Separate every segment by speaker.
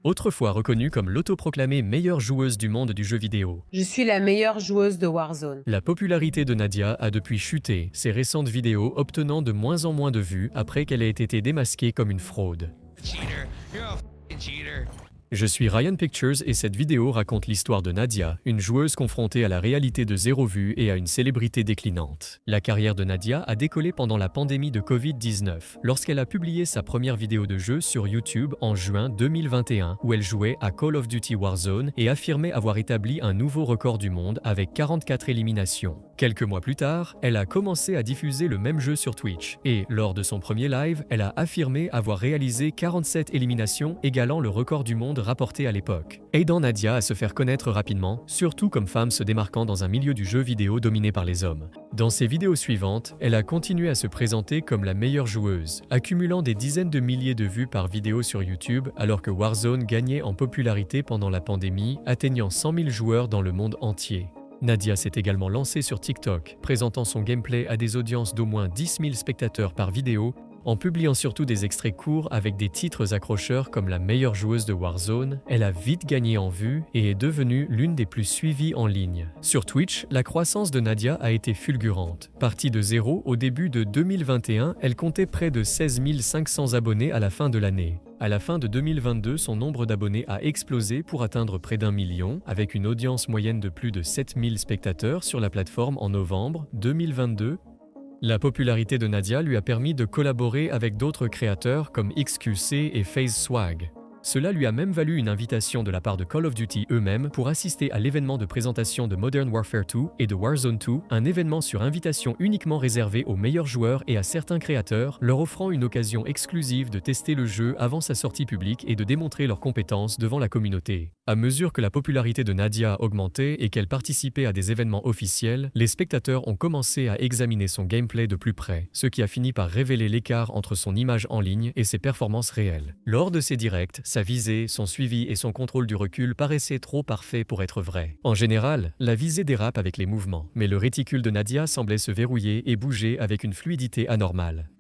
Speaker 1: Autrefois reconnue comme l'autoproclamée meilleure joueuse du monde du jeu vidéo.
Speaker 2: Je suis la meilleure joueuse de Warzone.
Speaker 1: La popularité de Nadia a depuis chuté, ses récentes vidéos obtenant de moins en moins de vues après qu'elle ait été démasquée comme une fraude.
Speaker 3: Cheater. You're a f***ing cheater.
Speaker 1: Je suis Ryan Pictures et cette vidéo raconte l'histoire de Nadia, une joueuse confrontée à la réalité de zéro vue et à une célébrité déclinante. La carrière de Nadia a décollé pendant la pandémie de Covid-19, lorsqu'elle a publié sa première vidéo de jeu sur YouTube en juin 2021, où elle jouait à Call of Duty Warzone et affirmait avoir établi un nouveau record du monde avec 44 éliminations. Quelques mois plus tard, elle a commencé à diffuser le même jeu sur Twitch, et lors de son premier live, elle a affirmé avoir réalisé 47 éliminations, égalant le record du monde rapporté à l'époque, aidant Nadia à se faire connaître rapidement, surtout comme femme se démarquant dans un milieu du jeu vidéo dominé par les hommes. Dans ses vidéos suivantes, elle a continué à se présenter comme la meilleure joueuse, accumulant des dizaines de milliers de vues par vidéo sur YouTube, alors que Warzone gagnait en popularité pendant la pandémie, atteignant 100 000 joueurs dans le monde entier. Nadia s'est également lancée sur TikTok, présentant son gameplay à des audiences d'au moins 10 000 spectateurs par vidéo, en publiant surtout des extraits courts avec des titres accrocheurs comme la meilleure joueuse de Warzone. Elle a vite gagné en vues et est devenue l'une des plus suivies en ligne. Sur Twitch, la croissance de Nadia a été fulgurante. Partie de zéro, au début de 2021, elle comptait près de 16 500 abonnés à la fin de l'année. À la fin de 2022, son nombre d'abonnés a explosé pour atteindre près d'1 million, avec une audience moyenne de plus de 7 000 spectateurs sur la plateforme en novembre 2022. La popularité de Nadia lui a permis de collaborer avec d'autres créateurs comme XQC et FaZe Swag. Cela lui a même valu une invitation de la part de Call of Duty eux-mêmes pour assister à l'événement de présentation de Modern Warfare 2 et de Warzone 2, un événement sur invitation uniquement réservé aux meilleurs joueurs et à certains créateurs, leur offrant une occasion exclusive de tester le jeu avant sa sortie publique et de démontrer leurs compétences devant la communauté. À mesure que la popularité de Nadia augmentait et qu'elle participait à des événements officiels, les spectateurs ont commencé à examiner son gameplay de plus près, ce qui a fini par révéler l'écart entre son image en ligne et ses performances réelles. Lors de ces directs, sa visée, son suivi et son contrôle du recul paraissaient trop parfaits pour être vrais. En général, la visée dérape avec les mouvements, mais le réticule de Nadia semblait se verrouiller et bouger avec une fluidité anormale.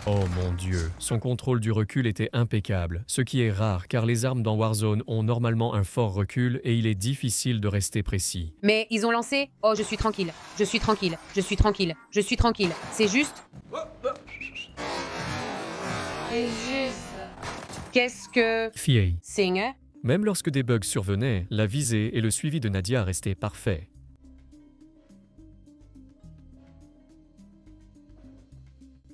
Speaker 1: Oh mon Dieu, son contrôle du recul était impeccable, ce qui est rare car les armes dans Warzone ont normalement un fort recul et il est difficile de rester précis.
Speaker 2: Mais ils ont lancé « Oh, je suis tranquille, je suis tranquille, je suis tranquille, je suis tranquille ». C'est juste... C'est juste... Qu'est-ce que...
Speaker 1: Fier.
Speaker 2: Singer?
Speaker 1: Même lorsque des bugs survenaient, la visée et le suivi de Nadia restaient parfaits.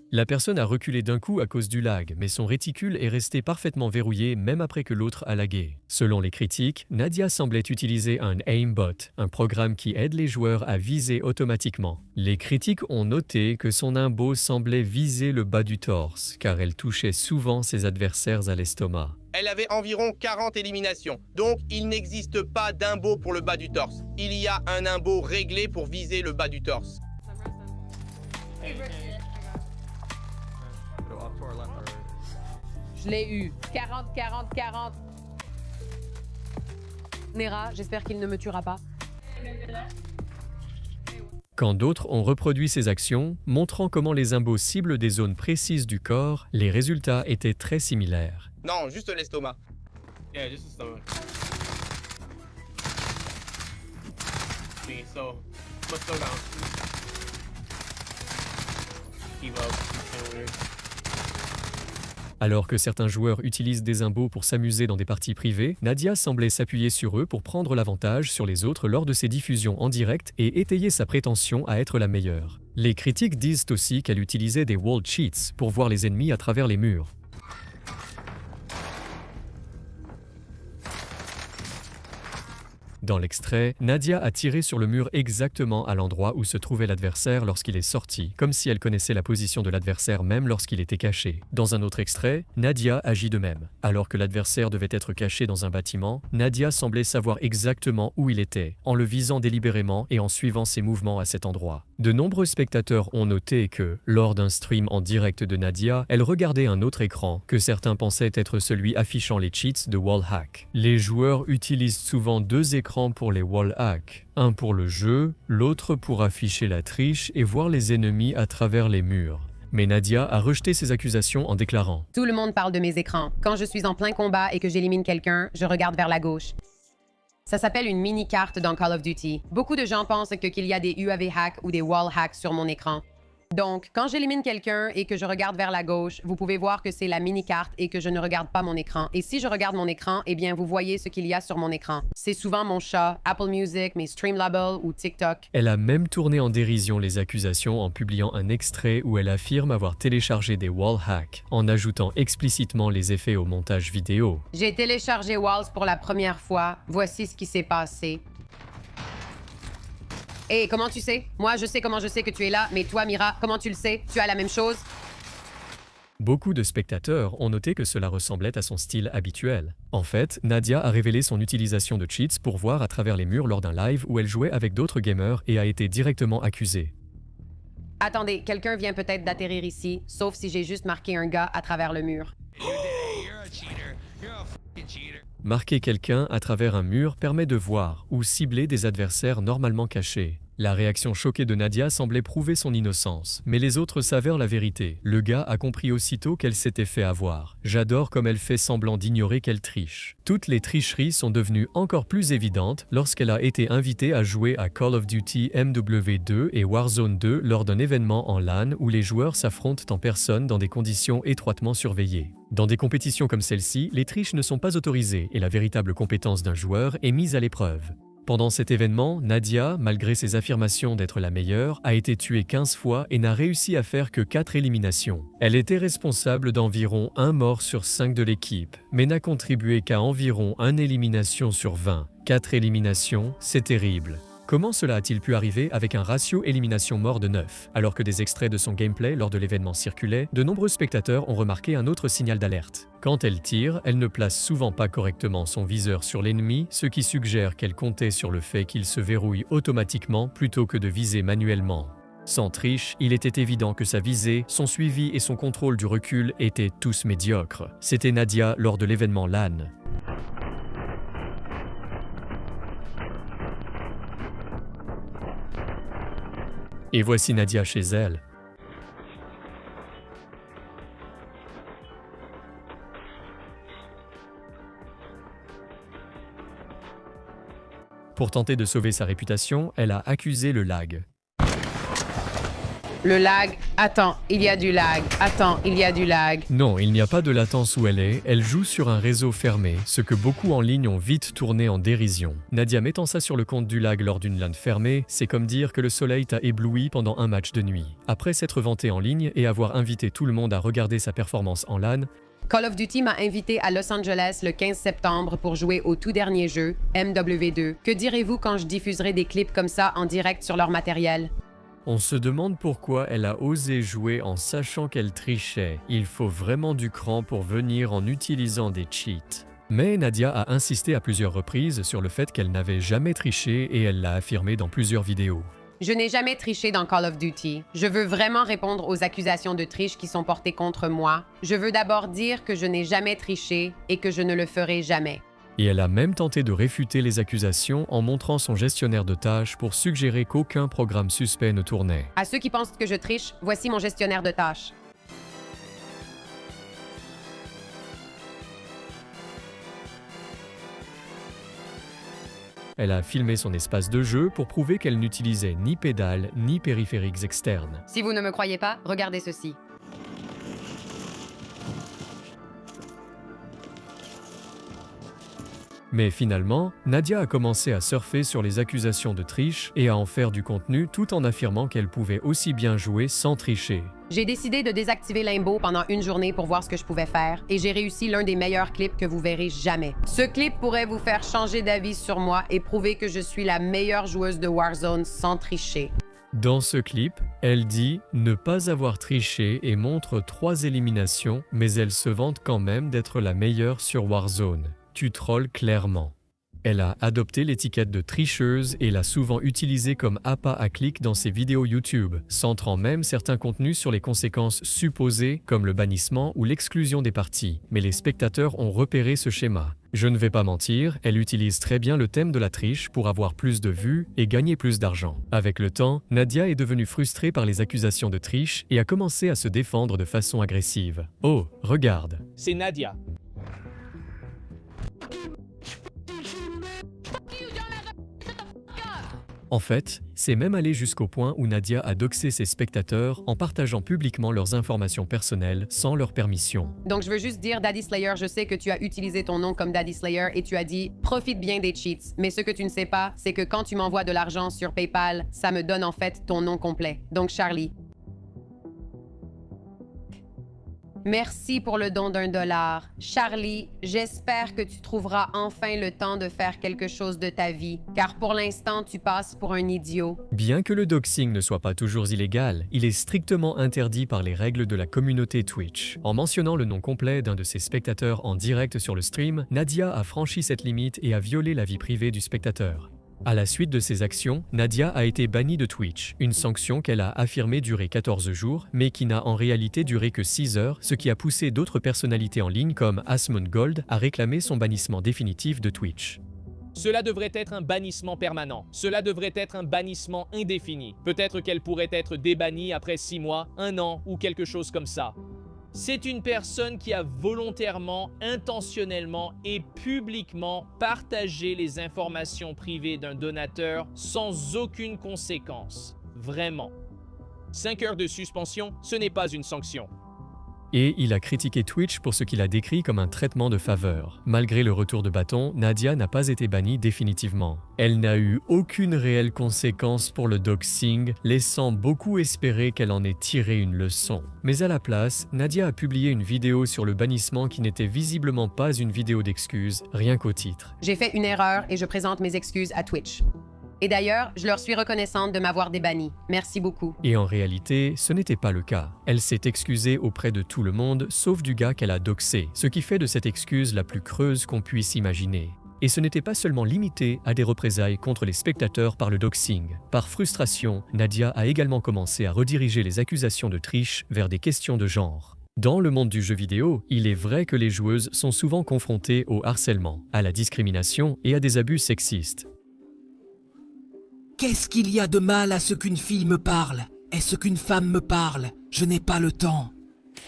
Speaker 1: La personne a reculé d'un coup à cause du lag, mais son réticule est resté parfaitement verrouillé même après que l'autre a lagué. Selon les critiques, Nadia semblait utiliser un aimbot, un programme qui aide les joueurs à viser automatiquement. Les critiques ont noté que son imbo semblait viser le bas du torse, car elle touchait souvent ses adversaires à l'estomac.
Speaker 4: Elle avait environ 40 éliminations, donc il n'existe pas d'imbo pour le bas du torse. Il y a un imbo réglé pour viser le bas du torse.
Speaker 2: Je l'ai eu. 40, 40, 40. Nera, j'espère qu'il ne me tuera pas.
Speaker 1: Quand d'autres ont reproduit ces actions, montrant comment les imbos ciblent des zones précises du corps, les résultats étaient très similaires.
Speaker 4: Non, juste l'estomac.
Speaker 5: Yeah, just the stomach. So, let's go down. Keep up. Kinda weird.
Speaker 1: Alors que certains joueurs utilisent des imbos pour s'amuser dans des parties privées, Nadia semblait s'appuyer sur eux pour prendre l'avantage sur les autres lors de ses diffusions en direct et étayer sa prétention à être la meilleure. Les critiques disent aussi qu'elle utilisait des wall cheats pour voir les ennemis à travers les murs. Dans l'extrait, Nadia a tiré sur le mur exactement à l'endroit où se trouvait l'adversaire lorsqu'il est sorti, comme si elle connaissait la position de l'adversaire même lorsqu'il était caché. Dans un autre extrait, Nadia agit de même. Alors que l'adversaire devait être caché dans un bâtiment, Nadia semblait savoir exactement où il était, en le visant délibérément et en suivant ses mouvements à cet endroit. De nombreux spectateurs ont noté que, lors d'un stream en direct de Nadia, elle regardait un autre écran, que certains pensaient être celui affichant les cheats de wallhack. Les joueurs utilisent souvent deux écrans pour les wallhacks, un pour le jeu, l'autre pour afficher la triche et voir les ennemis à travers les murs. Mais Nadia a rejeté ces accusations en déclarant
Speaker 2: Tout le monde parle de mes écrans. Quand je suis en plein combat et que j'élimine quelqu'un, je regarde vers la gauche. Ça s'appelle une mini-carte dans Call of Duty. Beaucoup de gens pensent qu'il y a des UAV hacks ou des wall hacks sur mon écran. Donc, quand j'élimine quelqu'un et que je regarde vers la gauche, vous pouvez voir que c'est la mini-carte et que je ne regarde pas mon écran. Et si je regarde mon écran, eh bien, vous voyez ce qu'il y a sur mon écran. C'est souvent mon chat, Apple Music, mes Streamlabs ou TikTok.
Speaker 1: Elle a même tourné en dérision les accusations en publiant un extrait où elle affirme avoir téléchargé des wall hacks, en ajoutant explicitement les effets au montage vidéo.
Speaker 2: J'ai téléchargé Walls pour la première fois. Voici ce qui s'est passé. Hé, comment tu sais? Moi, je sais comment je sais que tu es là, mais toi, Mira, comment tu le sais? Tu as la même chose?
Speaker 1: Beaucoup de spectateurs ont noté que cela ressemblait à son style habituel. En fait, Nadia a révélé son utilisation de cheats pour voir à travers les murs lors d'un live où elle jouait avec d'autres gamers et a été directement accusée.
Speaker 2: Attendez, quelqu'un vient peut-être d'atterrir ici, sauf si j'ai juste marqué un gars à travers le mur.
Speaker 3: You did it. You're a cheater. You're a fucking cheater.
Speaker 1: Marquer quelqu'un à travers un mur permet de voir ou cibler des adversaires normalement cachés. La réaction choquée de Nadia semblait prouver son innocence, mais les autres s'avèrent la vérité. Le gars a compris aussitôt qu'elle s'était fait avoir. J'adore comme elle fait semblant d'ignorer qu'elle triche. Toutes les tricheries sont devenues encore plus évidentes lorsqu'elle a été invitée à jouer à Call of Duty MW2 et Warzone 2 lors d'un événement en LAN où les joueurs s'affrontent en personne dans des conditions étroitement surveillées. Dans des compétitions comme celle-ci, les triches ne sont pas autorisées et la véritable compétence d'un joueur est mise à l'épreuve. Pendant cet événement, Nadia, malgré ses affirmations d'être la meilleure, a été tuée 15 fois et n'a réussi à faire que 4 éliminations. Elle était responsable d'environ 1 mort sur 5 de l'équipe, mais n'a contribué qu'à environ 1 élimination sur 20. 4 éliminations, c'est terrible. Comment cela a-t-il pu arriver avec un ratio élimination-mort de 9? Alors que des extraits de son gameplay lors de l'événement circulaient, de nombreux spectateurs ont remarqué un autre signal d'alerte. Quand elle tire, elle ne place souvent pas correctement son viseur sur l'ennemi, ce qui suggère qu'elle comptait sur le fait qu'il se verrouille automatiquement plutôt que de viser manuellement. Sans triche, il était évident que sa visée, son suivi et son contrôle du recul étaient tous médiocres. C'était Nadia lors de l'événement LAN. Et voici Nadia chez elle. Pour tenter de sauver sa réputation, elle a accusé le lag.
Speaker 2: Le lag. Attends, il y a du lag. Attends, il y a du lag.
Speaker 1: Non, il n'y a pas de latence où elle joue sur un réseau fermé, ce que beaucoup en ligne ont vite tourné en dérision. Nadia mettant ça sur le compte du lag lors d'une LAN fermée, c'est comme dire que le soleil t'a ébloui pendant un match de nuit. Après s'être vantée en ligne et avoir invité tout le monde à regarder sa performance en LAN,
Speaker 2: Call of Duty m'a invité à Los Angeles le 15 septembre pour jouer au tout dernier jeu, MW2. Que direz-vous quand je diffuserai des clips comme ça en direct sur leur matériel?
Speaker 1: on se demande pourquoi elle a osé jouer en sachant qu'elle trichait. Il faut vraiment du cran pour venir en utilisant des cheats. Mais Nadia a insisté à plusieurs reprises sur le fait qu'elle n'avait jamais triché et elle l'a affirmé dans plusieurs vidéos.
Speaker 2: Je n'ai jamais triché dans Call of Duty. Je veux vraiment répondre aux accusations de triche qui sont portées contre moi. Je veux d'abord dire que je n'ai jamais triché et que je ne le ferai jamais.
Speaker 1: Et elle a même tenté de réfuter les accusations en montrant son gestionnaire de tâches pour suggérer qu'aucun programme suspect ne tournait.
Speaker 2: À ceux qui pensent que je triche, voici mon gestionnaire de tâches.
Speaker 1: Elle a filmé son espace de jeu pour prouver qu'elle n'utilisait ni pédales ni périphériques externes.
Speaker 2: Si vous ne me croyez pas, regardez ceci.
Speaker 1: Mais finalement, Nadia a commencé à surfer sur les accusations de triche et à en faire du contenu tout en affirmant qu'elle pouvait aussi bien jouer sans tricher.
Speaker 2: J'ai décidé de désactiver Limbo pendant une journée pour voir ce que je pouvais faire et j'ai réussi l'un des meilleurs clips que vous verrez jamais. Ce clip pourrait vous faire changer d'avis sur moi et prouver que je suis la meilleure joueuse de Warzone sans tricher.
Speaker 1: Dans ce clip, elle dit ne pas avoir triché et montre 3 éliminations, mais elle se vante quand même d'être la meilleure sur Warzone. Tu trolles clairement. Elle a adopté l'étiquette de tricheuse et l'a souvent utilisée comme appât à clic dans ses vidéos YouTube, centrant même certains contenus sur les conséquences supposées comme le bannissement ou l'exclusion des parties. Mais les spectateurs ont repéré ce schéma. Je ne vais pas mentir, elle utilise très bien le thème de la triche pour avoir plus de vues et gagner plus d'argent. Avec le temps, Nadia est devenue frustrée par les accusations de triche et a commencé à se défendre de façon agressive. Oh, regarde.
Speaker 6: C'est Nadia.
Speaker 1: En fait, c'est même allé jusqu'au point où Nadia a doxé ses spectateurs en partageant publiquement leurs informations personnelles sans leur permission.
Speaker 2: Donc, je veux juste dire, Daddy Slayer, je sais que tu as utilisé ton nom comme Daddy Slayer et tu as dit « profite bien des cheats ». Mais ce que tu ne sais pas, c'est que quand tu m'envoies de l'argent sur PayPal, ça me donne en fait ton nom complet. Donc, Charlie. Merci pour le don d'$1. Charlie, j'espère que tu trouveras enfin le temps de faire quelque chose de ta vie, car pour l'instant, tu passes pour un idiot.
Speaker 1: Bien que le doxing ne soit pas toujours illégal, il est strictement interdit par les règles de la communauté Twitch. En mentionnant le nom complet d'un de ses spectateurs en direct sur le stream, Nadia a franchi cette limite et a violé la vie privée du spectateur. À la suite de ces actions, Nadia a été bannie de Twitch, une sanction qu'elle a affirmé durer 14 jours, mais qui n'a en réalité duré que 6 heures, ce qui a poussé d'autres personnalités en ligne comme Asmongold à réclamer son bannissement définitif de Twitch.
Speaker 6: Cela devrait être un bannissement permanent. Cela devrait être un bannissement indéfini. Peut-être qu'elle pourrait être débannie après 6 mois, 1 an ou quelque chose comme ça. C'est une personne qui a volontairement, intentionnellement et publiquement partagé les informations privées d'un donateur sans aucune conséquence. Vraiment. 5 heures de suspension, ce n'est pas une sanction.
Speaker 1: Et il a critiqué Twitch pour ce qu'il a décrit comme un traitement de faveur. Malgré le retour de bâton, Nadia n'a pas été bannie définitivement. Elle n'a eu aucune réelle conséquence pour le doxing, laissant beaucoup espérer qu'elle en ait tiré une leçon. Mais à la place, Nadia a publié une vidéo sur le bannissement qui n'était visiblement pas une vidéo d'excuses, rien qu'au titre.
Speaker 2: J'ai fait une erreur et je présente mes excuses à Twitch. Et d'ailleurs, je leur suis reconnaissante de m'avoir débanni. Merci beaucoup.
Speaker 1: Et en réalité, ce n'était pas le cas. Elle s'est excusée auprès de tout le monde, sauf du gars qu'elle a doxé, ce qui fait de cette excuse la plus creuse qu'on puisse imaginer. Et ce n'était pas seulement limité à des représailles contre les spectateurs par le doxing. Par frustration, Nadia a également commencé à rediriger les accusations de triche vers des questions de genre. Dans le monde du jeu vidéo, il est vrai que les joueuses sont souvent confrontées au harcèlement, à la discrimination et à des abus sexistes.
Speaker 7: Qu'est-ce qu'il y a de mal à ce qu'une fille me parle? Est-ce qu'une femme me parle? Je n'ai pas le temps.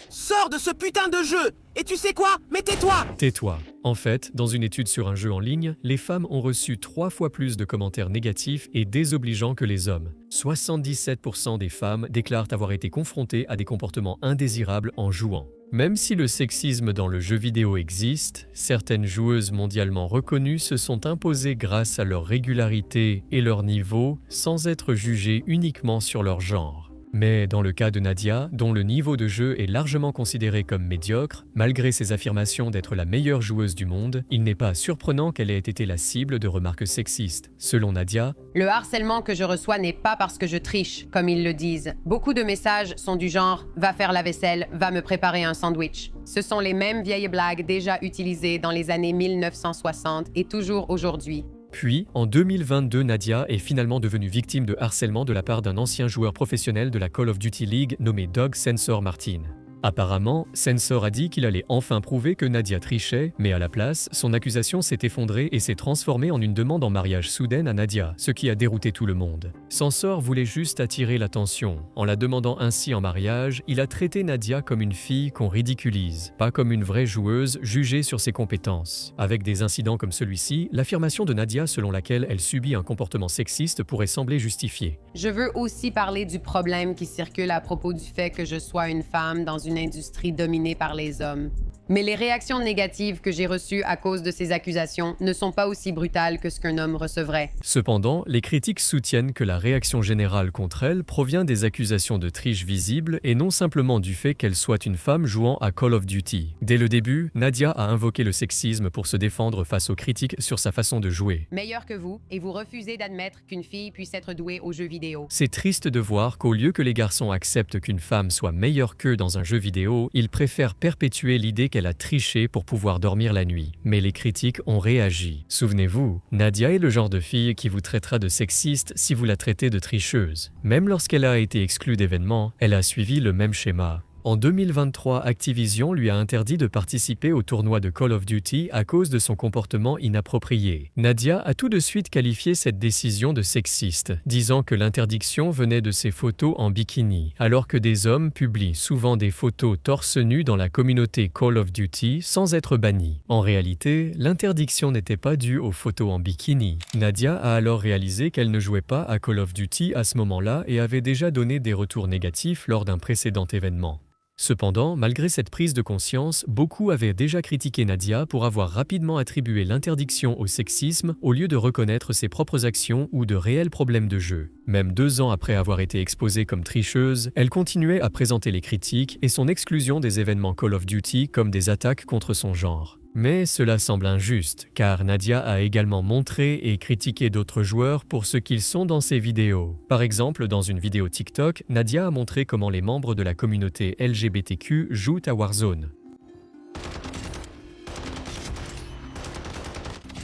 Speaker 7: Sors de ce putain de jeu! Et tu sais quoi? Mais tais-toi!
Speaker 1: Tais-toi. En fait, dans une étude sur un jeu en ligne, les femmes ont reçu 3 fois plus de commentaires négatifs et désobligeants que les hommes. 77% des femmes déclarent avoir été confrontées à des comportements indésirables en jouant. Même si le sexisme dans le jeu vidéo existe, certaines joueuses mondialement reconnues se sont imposées grâce à leur régularité et leur niveau, sans être jugées uniquement sur leur genre. Mais dans le cas de Nadia, dont le niveau de jeu est largement considéré comme médiocre, malgré ses affirmations d'être la meilleure joueuse du monde, il n'est pas surprenant qu'elle ait été la cible de remarques sexistes. Selon Nadia,
Speaker 2: Le harcèlement que je reçois n'est pas parce que je triche, comme ils le disent. Beaucoup de messages sont du genre « va faire la vaisselle, va me préparer un sandwich ». Ce sont les mêmes vieilles blagues déjà utilisées dans les années 1960 et toujours aujourd'hui.
Speaker 1: Puis, en 2022, Nadia est finalement devenue victime de harcèlement de la part d'un ancien joueur professionnel de la Call of Duty League nommé Doug Sensor Martin. Apparemment, Sensor a dit qu'il allait enfin prouver que Nadia trichait, mais à la place, son accusation s'est effondrée et s'est transformée en une demande en mariage soudaine à Nadia, ce qui a dérouté tout le monde. Sensor voulait juste attirer l'attention. En la demandant ainsi en mariage, il a traité Nadia comme une fille qu'on ridiculise, pas comme une vraie joueuse jugée sur ses compétences. Avec des incidents comme celui-ci, l'affirmation de Nadia selon laquelle elle subit un comportement sexiste pourrait sembler justifiée.
Speaker 2: Je veux aussi parler du problème qui circule à propos du fait que je sois une femme dans une industrie dominée par les hommes. Mais les réactions négatives que j'ai reçues à cause de ces accusations ne sont pas aussi brutales que ce qu'un homme recevrait.
Speaker 1: Cependant, les critiques soutiennent que la réaction générale contre elle provient des accusations de triche visibles et non simplement du fait qu'elle soit une femme jouant à Call of Duty. Dès le début, Nadia a invoqué le sexisme pour se défendre face aux critiques sur sa façon de jouer.
Speaker 2: Meilleur que vous, et vous refusez d'admettre qu'une fille puisse être douée aux jeux vidéo.
Speaker 1: C'est triste de voir qu'au lieu que les garçons acceptent qu'une femme soit meilleure qu'eux dans un jeu vidéo, ils préfèrent perpétuer l'idée qu'elle a triché pour pouvoir dormir la nuit. Mais les critiques ont réagi. Souvenez-vous, Nadia est le genre de fille qui vous traitera de sexiste si vous la traitez de tricheuse. Même lorsqu'elle a été exclue d'événements, elle a suivi le même schéma. En 2023, Activision lui a interdit de participer au tournoi de Call of Duty à cause de son comportement inapproprié. Nadia a tout de suite qualifié cette décision de sexiste, disant que l'interdiction venait de ses photos en bikini, alors que des hommes publient souvent des photos torse nu dans la communauté Call of Duty sans être bannis. En réalité, l'interdiction n'était pas due aux photos en bikini. Nadia a alors réalisé qu'elle ne jouait pas à Call of Duty à ce moment-là et avait déjà donné des retours négatifs lors d'un précédent événement. Cependant, malgré cette prise de conscience, beaucoup avaient déjà critiqué Nadia pour avoir rapidement attribué l'interdiction au sexisme au lieu de reconnaître ses propres actions ou de réels problèmes de jeu. Même 2 ans après avoir été exposée comme tricheuse, elle continuait à présenter les critiques et son exclusion des événements Call of Duty comme des attaques contre son genre. Mais cela semble injuste, car Nadia a également montré et critiqué d'autres joueurs pour ce qu'ils sont dans ses vidéos. Par exemple, dans une vidéo TikTok, Nadia a montré comment les membres de la communauté LGBTQ jouent à Warzone.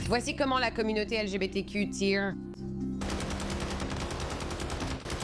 Speaker 2: Voici comment la communauté LGBTQ tire.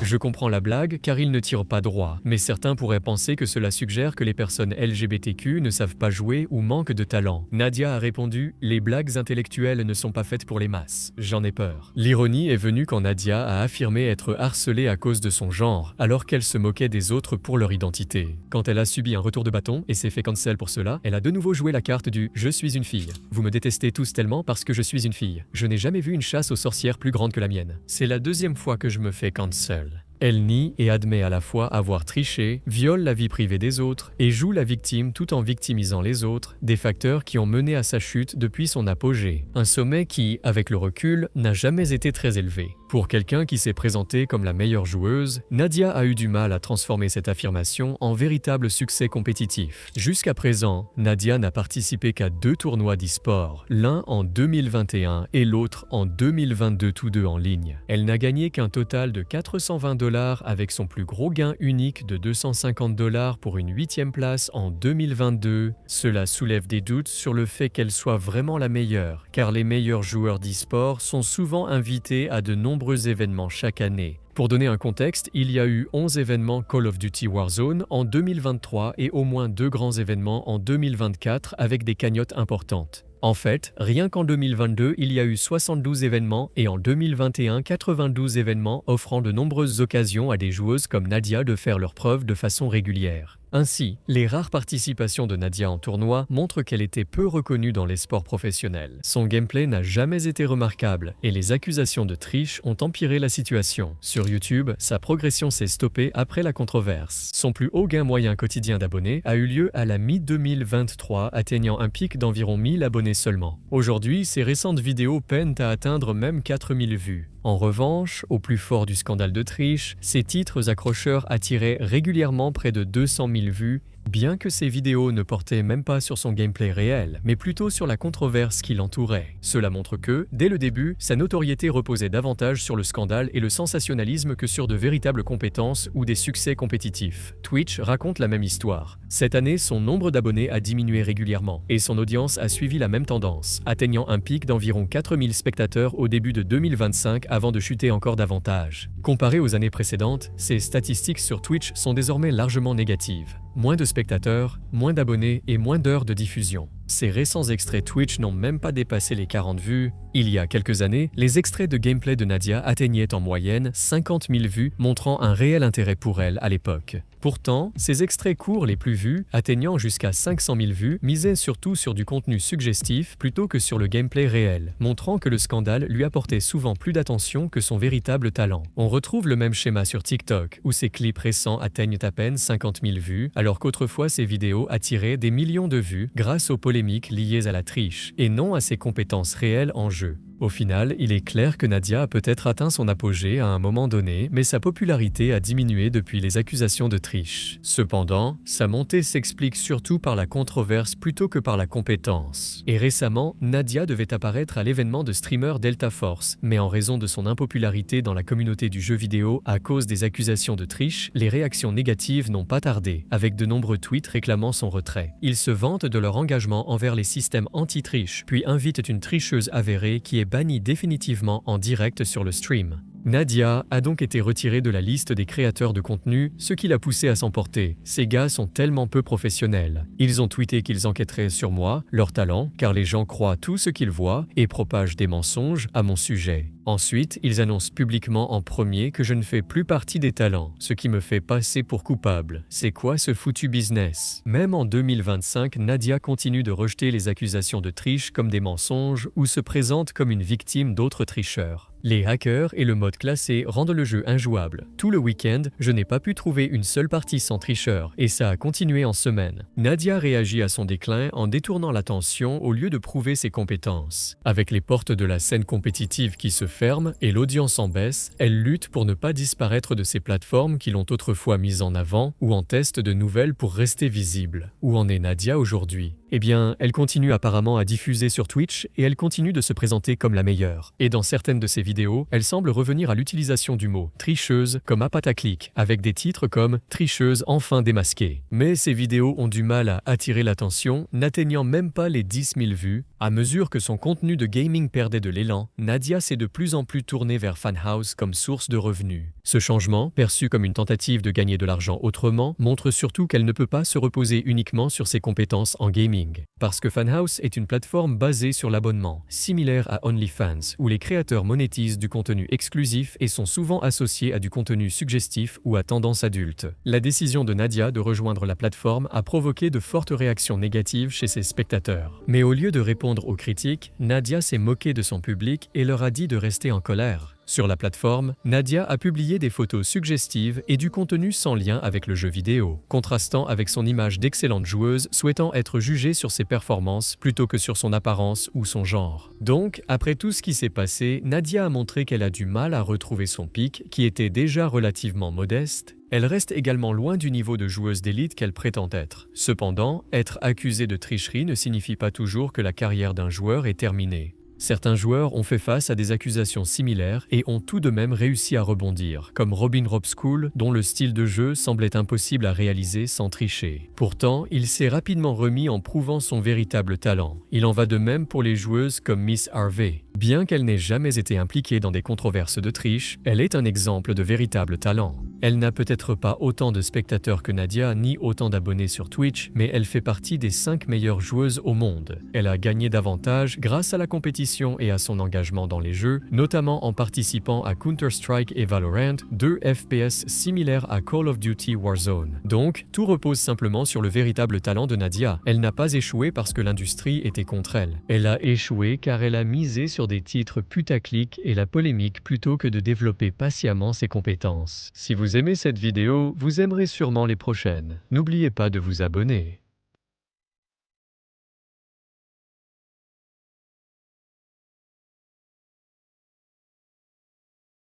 Speaker 1: Je comprends la blague car il ne tire pas droit, mais certains pourraient penser que cela suggère que les personnes LGBTQ ne savent pas jouer ou manquent de talent. Nadia a répondu « Les blagues intellectuelles ne sont pas faites pour les masses. J'en ai peur ». L'ironie est venue quand Nadia a affirmé être harcelée à cause de son genre, alors qu'elle se moquait des autres pour leur identité. Quand elle a subi un retour de bâton et s'est fait cancel pour cela, elle a de nouveau joué la carte du « Je suis une fille. Vous me détestez tous tellement parce que je suis une fille. Je n'ai jamais vu une chasse aux sorcières plus grande que la mienne. C'est la 2e fois que je me fais cancel ». Elle nie et admet à la fois avoir triché, viole la vie privée des autres et joue la victime tout en victimisant les autres, des facteurs qui ont mené à sa chute depuis son apogée. Un sommet qui, avec le recul, n'a jamais été très élevé. Pour quelqu'un qui s'est présenté comme la meilleure joueuse, Nadia a eu du mal à transformer cette affirmation en véritable succès compétitif. Jusqu'à présent, Nadia n'a participé qu'à 2 tournois d'e-sport, l'un en 2021 et l'autre en 2022 tous deux en ligne. Elle n'a gagné qu'un total de $420 avec son plus gros gain unique de $250 pour une 8e place en 2022. Cela soulève des doutes sur le fait qu'elle soit vraiment la meilleure, car les meilleurs joueurs d'e-sport sont souvent invités à de nombreux événements chaque année. Pour donner un contexte, il y a eu 11 événements Call of Duty Warzone en 2023 et au moins 2 grands événements en 2024 avec des cagnottes importantes. En fait, rien qu'en 2022, il y a eu 72 événements et en 2021, 92 événements offrant de nombreuses occasions à des joueuses comme Nadia de faire leurs preuves de façon régulière. Ainsi, les rares participations de Nadia en tournoi montrent qu'elle était peu reconnue dans les sports professionnels. Son gameplay n'a jamais été remarquable et les accusations de triche ont empiré la situation. Sur YouTube, sa progression s'est stoppée après la controverse. Son plus haut gain moyen quotidien d'abonnés a eu lieu à la mi-2023, atteignant un pic d'environ 1000 abonnés seulement. Aujourd'hui, ses récentes vidéos peinent à atteindre même 4000 vues. En revanche, au plus fort du scandale de triche, ses titres accrocheurs attiraient régulièrement près de 200 000 vues, bien que ces vidéos ne portaient même pas sur son gameplay réel, mais plutôt sur la controverse qui l'entourait. Cela montre que, dès le début, sa notoriété reposait davantage sur le scandale et le sensationnalisme que sur de véritables compétences ou des succès compétitifs. Twitch raconte la même histoire. Cette année, son nombre d'abonnés a diminué régulièrement, et son audience a suivi la même tendance, atteignant un pic d'environ 4000 spectateurs au début de 2025 avant de chuter encore davantage. Comparé aux années précédentes, ses statistiques sur Twitch sont désormais largement négatives. Moins de spectateurs, moins d'abonnés et moins d'heures de diffusion. Ces récents extraits Twitch n'ont même pas dépassé les 40 vues. Il y a quelques années, les extraits de gameplay de Nadia atteignaient en moyenne 50 000 vues, montrant un réel intérêt pour elle à l'époque. Pourtant, ces extraits courts les plus vus, atteignant jusqu'à 500 000 vues, misaient surtout sur du contenu suggestif plutôt que sur le gameplay réel, montrant que le scandale lui apportait souvent plus d'attention que son véritable talent. On retrouve le même schéma sur TikTok, où ses clips récents atteignent à peine 50 000 vues, alors qu'autrefois ses vidéos attiraient des millions de vues grâce aux polémiques liées à la triche, et non à ses compétences réelles en jeu. Au final, il est clair que Nadia a peut-être atteint son apogée à un moment donné, mais sa popularité a diminué depuis les accusations de triche. Cependant, sa montée s'explique surtout par la controverse plutôt que par la compétence. Et récemment, Nadia devait apparaître à l'événement de streamer Delta Force, mais en raison de son impopularité dans la communauté du jeu vidéo à cause des accusations de triche, les réactions négatives n'ont pas tardé, avec de nombreux tweets réclamant son retrait. Ils se vantent de leur engagement envers les systèmes anti-triche, puis invitent une tricheuse avérée qui est bannie définitivement en direct sur le stream. Nadia a donc été retirée de la liste des créateurs de contenu, ce qui l'a poussée à s'emporter. Ces gars sont tellement peu professionnels. Ils ont tweeté qu'ils enquêteraient sur moi, leur talent, car les gens croient tout ce qu'ils voient et propagent des mensonges à mon sujet. Ensuite, ils annoncent publiquement en premier que je ne fais plus partie des talents, ce qui me fait passer pour coupable. C'est quoi ce foutu business? Même en 2025, Nadia continue de rejeter les accusations de triche comme des mensonges ou se présente comme une victime d'autres tricheurs. Les hackers et le mode classé rendent le jeu injouable. Tout le week-end, je n'ai pas pu trouver une seule partie sans tricheur, et ça a continué en semaine. Nadia réagit à son déclin en détournant l'attention au lieu de prouver ses compétences. Avec les portes de la scène compétitive qui se ferment et l'audience en baisse, elle lutte pour ne pas disparaître de ces plateformes qui l'ont autrefois mise en avant ou en teste de nouvelles pour rester visible. Où en est Nadia aujourd'hui? Eh bien, elle continue apparemment à diffuser sur Twitch et elle continue de se présenter comme la meilleure. Et dans certaines de ses vidéos, elle semble revenir à l'utilisation du mot tricheuse comme apataclic, avec des titres comme tricheuse enfin démasquée. Mais ces vidéos ont du mal à attirer l'attention, n'atteignant même pas les 10 000 vues. À mesure que son contenu de gaming perdait de l'élan, Nadia s'est de plus en plus tournée vers Funhouse comme source de revenus. Ce changement, perçu comme une tentative de gagner de l'argent autrement, montre surtout qu'elle ne peut pas se reposer uniquement sur ses compétences en gaming. Parce que Funhouse est une plateforme basée sur l'abonnement, similaire à OnlyFans, où les créateurs monétisent du contenu exclusif et sont souvent associés à du contenu suggestif ou à tendance adulte. La décision de Nadia de rejoindre la plateforme a provoqué de fortes réactions négatives chez ses spectateurs. Mais au lieu de répondre aux critiques, Nadia s'est moquée de son public et leur a dit de rester en colère. Sur la plateforme, Nadia a publié des photos suggestives et du contenu sans lien avec le jeu vidéo, contrastant avec son image d'excellente joueuse souhaitant être jugée sur ses performances plutôt que sur son apparence ou son genre. Donc, après tout ce qui s'est passé, Nadia a montré qu'elle a du mal à retrouver son pic, qui était déjà relativement modeste. Elle reste également loin du niveau de joueuse d'élite qu'elle prétend être. Cependant, être accusée de tricherie ne signifie pas toujours que la carrière d'un joueur est terminée. Certains joueurs ont fait face à des accusations similaires et ont tout de même réussi à rebondir, comme Robin Robschool, dont le style de jeu semblait impossible à réaliser sans tricher. Pourtant, il s'est rapidement remis en prouvant son véritable talent. Il en va de même pour les joueuses comme Miss Harvey. Bien qu'elle n'ait jamais été impliquée dans des controverses de triche, elle est un exemple de véritable talent. Elle n'a peut-être pas autant de spectateurs que Nadia, ni autant d'abonnés sur Twitch, mais elle fait partie des 5 meilleures joueuses au monde. Elle a gagné davantage grâce à la compétition et à son engagement dans les jeux, notamment en participant à Counter-Strike et Valorant, 2 FPS similaires à Call of Duty Warzone. Donc, tout repose simplement sur le véritable talent de Nadia. Elle n'a pas échoué parce que l'industrie était contre elle. Elle a échoué car elle a misé sur des titres putaclic et la polémique plutôt que de développer patiemment ses compétences. Si vous aimez cette vidéo, vous aimerez sûrement les prochaines. N'oubliez pas de vous abonner.